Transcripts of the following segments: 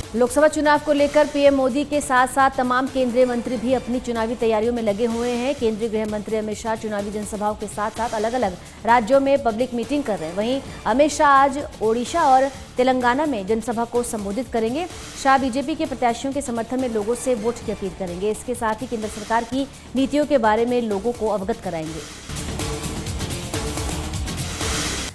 लोकसभा चुनाव को लेकर पीएम मोदी के साथ साथ तमाम केंद्रीय मंत्री भी अपनी चुनावी तैयारियों में लगे हुए हैं। केंद्रीय गृह मंत्री अमित शाह चुनावी जनसभाओं के साथ साथ अलग अलग राज्यों में पब्लिक मीटिंग कर रहे हैं। वहीं अमित शाह आज ओडिशा और तेलंगाना में जनसभा को संबोधित करेंगे। शाह बीजेपी के प्रत्याशियों के समर्थन में लोगों से वोट की अपील करेंगे। इसके साथ ही केंद्र सरकार की नीतियों के बारे में लोगों को अवगत कराएंगे।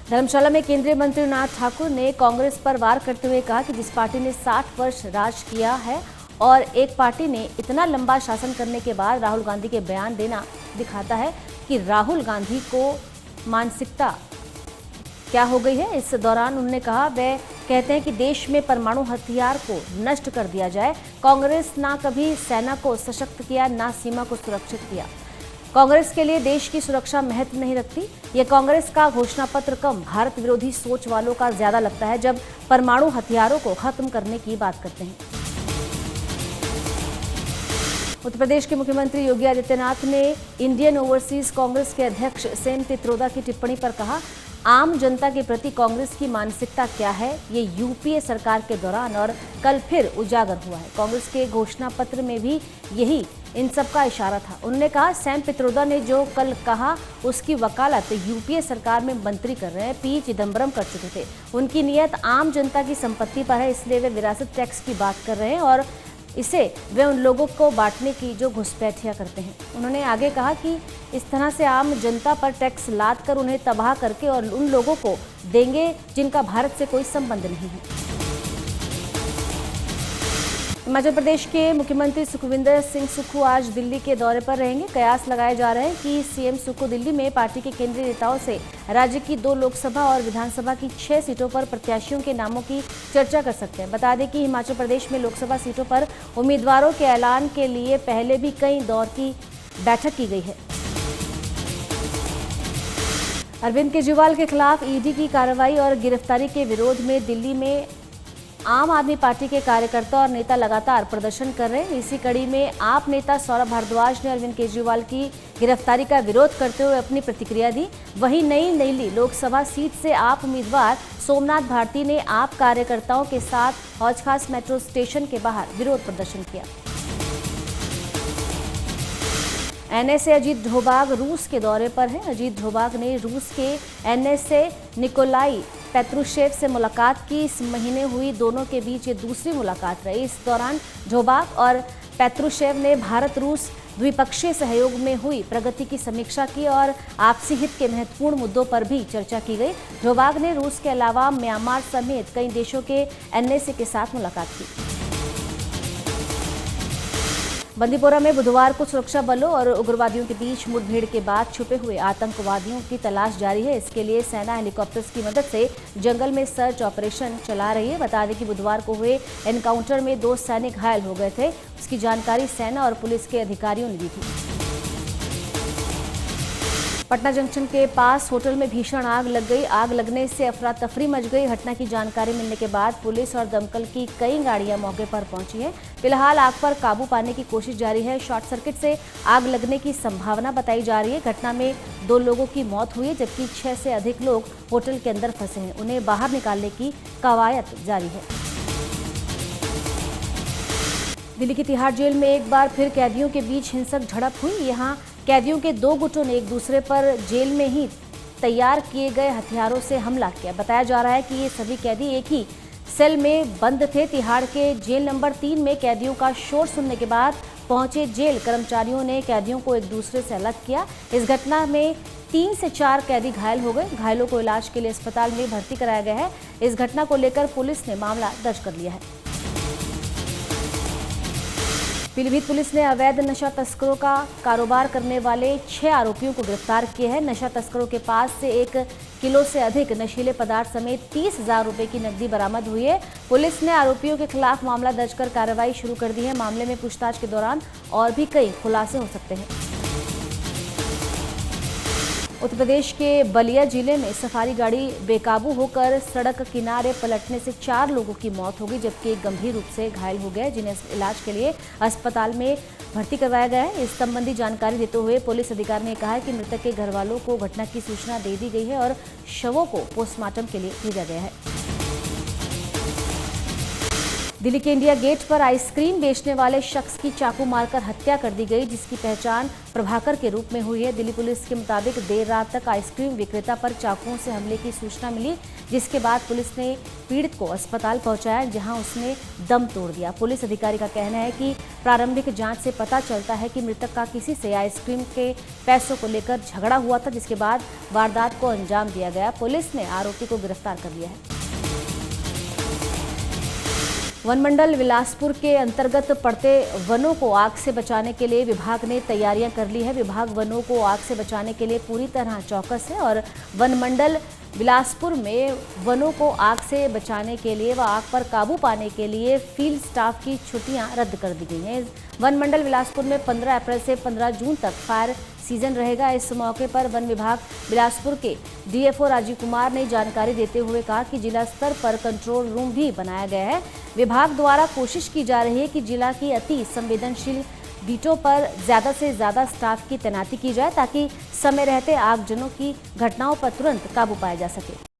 धर्मशाला में केंद्रीय मंत्री अनुराग ठाकुर ने कांग्रेस पर वार करते हुए कहा कि जिस पार्टी ने 60 वर्ष राज किया है और एक पार्टी ने इतना लंबा शासन करने के बाद राहुल गांधी के बयान देना दिखाता है कि राहुल गांधी को मानसिकता क्या हो गई है। इस दौरान उन्होंने कहा वह कहते हैं कि देश में परमाणु हथियार को नष्ट कर दिया जाए। कांग्रेस ना कभी सेना को सशक्त किया, ना सीमा को सुरक्षित किया। कांग्रेस के लिए देश की सुरक्षा महत्व नहीं रखती। ये कांग्रेस का घोषणा पत्र कम भारत विरोधी सोच वालों का ज्यादा लगता है जब परमाणु हथियारों को खत्म करने की बात करते हैं। उत्तर प्रदेश के मुख्यमंत्री योगी आदित्यनाथ ने इंडियन ओवरसीज कांग्रेस के अध्यक्ष सेन पित्रोदा की टिप्पणी पर कहा, आम जनता के प्रति कांग्रेस की मानसिकता क्या है, ये यूपीए सरकार के दौरान और कल फिर उजागर हुआ है। कांग्रेस के घोषणा पत्र में भी यही इन सब का इशारा था। उन्होंने कहा, सैम पित्रोदा ने जो कल कहा उसकी वकालत यूपीए सरकार में मंत्री कर रहे हैं, पी चिदम्बरम कर चुके थे। उनकी नियत आम जनता की संपत्ति पर है, इसलिए वे विरासत टैक्स की बात कर रहे हैं और इसे वे उन लोगों को बांटने की जो घुसपैठियां करते हैं। उन्होंने आगे कहा कि इस तरह से आम जनता पर टैक्स लाद कर उन्हें तबाह करके और उन लोगों को देंगे जिनका भारत से कोई संबंध नहीं है। हिमाचल प्रदेश के मुख्यमंत्री सुखविंदर सिंह सुक्खू आज दिल्ली के दौरे पर रहेंगे। कयास लगाए जा रहे हैं कि सीएम सुक्खू दिल्ली में पार्टी के केंद्रीय नेताओं से राज्य की 2 लोकसभा और विधानसभा की 6 सीटों पर प्रत्याशियों के नामों की चर्चा कर सकते हैं। बता दें कि हिमाचल प्रदेश में लोकसभा सीटों पर उम्मीदवारों के ऐलान के लिए पहले भी कई दौर की बैठक की गई है। अरविंद केजरीवाल के खिलाफ ईडी की कार्रवाई और गिरफ्तारी के विरोध में दिल्ली में आम आदमी पार्टी के कार्यकर्ता और नेता लगातार प्रदर्शन कर रहे हैं। इसी कड़ी में आप नेता सौरभ भारद्वाज ने अरविंद केजरीवाल की गिरफ्तारी का विरोध करते हुए अपनी प्रतिक्रिया दी। वहीं नई दिल्ली लोकसभा सीट से आप उम्मीदवार सोमनाथ भारती ने आप कार्यकर्ताओं के साथ हौज खास मेट्रो स्टेशन के बाहर विरोध प्रदर्शन किया। एनएसए अजीत डोभाल रूस के दौरे पर हैं। अजीत डोभाल ने रूस के एनएसए निकोलाई पेत्रुशेव से मुलाकात की। इस महीने हुई दोनों के बीच ये दूसरी मुलाकात रही। इस दौरान डोभाल और पेत्रुशेव ने भारत रूस द्विपक्षीय सहयोग में हुई प्रगति की समीक्षा की और आपसी हित के महत्वपूर्ण मुद्दों पर भी चर्चा की गई। डोभाल ने रूस के अलावा म्यांमार समेत कई देशों के एनएसए के साथ मुलाकात की। बंदीपोरा में बुधवार को सुरक्षा बलों और उग्रवादियों के बीच मुठभेड़ के बाद छुपे हुए आतंकवादियों की तलाश जारी है। इसके लिए सेना हेलीकॉप्टर्स की मदद से जंगल में सर्च ऑपरेशन चला रही है। बता दें कि बुधवार को हुए एनकाउंटर में 2 सैनिक घायल हो गए थे। उसकी जानकारी सेना और पुलिस के अधिकारियों ने दी थी। पटना जंक्शन के पास होटल में भीषण आग लग गई। आग लगने से अफरा तफरी मच गई। घटना की जानकारी मिलने के बाद पुलिस और दमकल की कई गाड़ियां मौके पर पहुंची हैं। फिलहाल आग पर काबू पाने की कोशिश जारी है। शॉर्ट सर्किट से आग लगने की संभावना बताई जा रही है। घटना में 2 लोगों की मौत हुई है जबकि 6 से अधिक लोग होटल के अंदर फंसे हैं। उन्हें बाहर निकालने की कवायद जारी है। दिल्ली की तिहाड़ जेल में एक बार फिर कैदियों के बीच हिंसक झड़प हुई। यहाँ कैदियों के 2 गुटों ने एक दूसरे पर जेल में ही तैयार किए गए हथियारों से हमला किया। बताया जा रहा है कि ये सभी कैदी एक ही सेल में बंद थे। तिहाड़ के जेल नंबर 3 में कैदियों का शोर सुनने के बाद पहुंचे जेल कर्मचारियों ने कैदियों को एक दूसरे से अलग किया। इस घटना में 3 से 4 कैदी घायल हो गए। घायलों को इलाज के लिए अस्पताल में भर्ती कराया गया है। इस घटना को लेकर पुलिस ने मामला दर्ज कर लिया है। पीलीभीत पुलिस ने अवैध नशा तस्करों का कारोबार करने वाले 6 आरोपियों को गिरफ्तार किया है। नशा तस्करों के पास से 1 किलो से अधिक नशीले पदार्थ समेत 30,000 रुपए की नकदी बरामद हुई है। पुलिस ने आरोपियों के खिलाफ मामला दर्ज कर कार्रवाई शुरू कर दी है। मामले में पूछताछ के दौरान और भी कई खुलासे हो सकते हैं। उत्तर प्रदेश के बलिया जिले में सफारी गाड़ी बेकाबू होकर सड़क किनारे पलटने से 4 लोगों की मौत हो गई जबकि एक गंभीर रूप से घायल हो गए जिन्हें इलाज के लिए अस्पताल में भर्ती करवाया गया है। इस संबंधी जानकारी देते हुए पुलिस अधिकारी ने कहा है कि मृतक के घर वालों को घटना की सूचना दे दी गई है और शवों को पोस्टमार्टम के लिए भेजा गया है। दिल्ली के इंडिया गेट पर आइसक्रीम बेचने वाले शख्स की चाकू मारकर हत्या कर दी गई, जिसकी पहचान प्रभाकर के रूप में हुई है। दिल्ली पुलिस के मुताबिक देर रात तक आइसक्रीम विक्रेता पर चाकुओं से हमले की सूचना मिली, जिसके बाद पुलिस ने पीड़ित को अस्पताल पहुंचाया, जहां उसने दम तोड़ दिया। पुलिस अधिकारी का कहना है कि प्रारंभिक जांच से पता चलता है कि मृतक का किसी से आइसक्रीम के पैसों को लेकर झगड़ा हुआ था, जिसके बाद वारदात को अंजाम दिया गया। पुलिस ने आरोपी को गिरफ्तार कर लिया है। वनमंडल बिलासपुर के अंतर्गत पड़ते वनों को आग से बचाने के लिए विभाग ने तैयारियां कर ली है। विभाग वनों को आग से बचाने के लिए पूरी तरह चौकस है और वनमंडल बिलासपुर में वनों को आग से बचाने के लिए व आग पर काबू पाने के लिए फील्ड स्टाफ की छुट्टियां रद्द कर दी गई हैं। वनमंडल बिलासपुर में 15 अप्रैल से 15 जून तक फायर सीजन रहेगा। इस मौके पर वन विभाग बिलासपुर के डीएफओ राजीव कुमार ने जानकारी देते हुए कहा कि जिला स्तर पर कंट्रोल रूम भी बनाया गया है। विभाग द्वारा कोशिश की जा रही है कि जिला की अति संवेदनशील बीटों पर ज़्यादा से ज़्यादा स्टाफ की तैनाती की जाए, ताकि समय रहते आगजनों की घटनाओं पर तुरंत काबू पाया जा सके।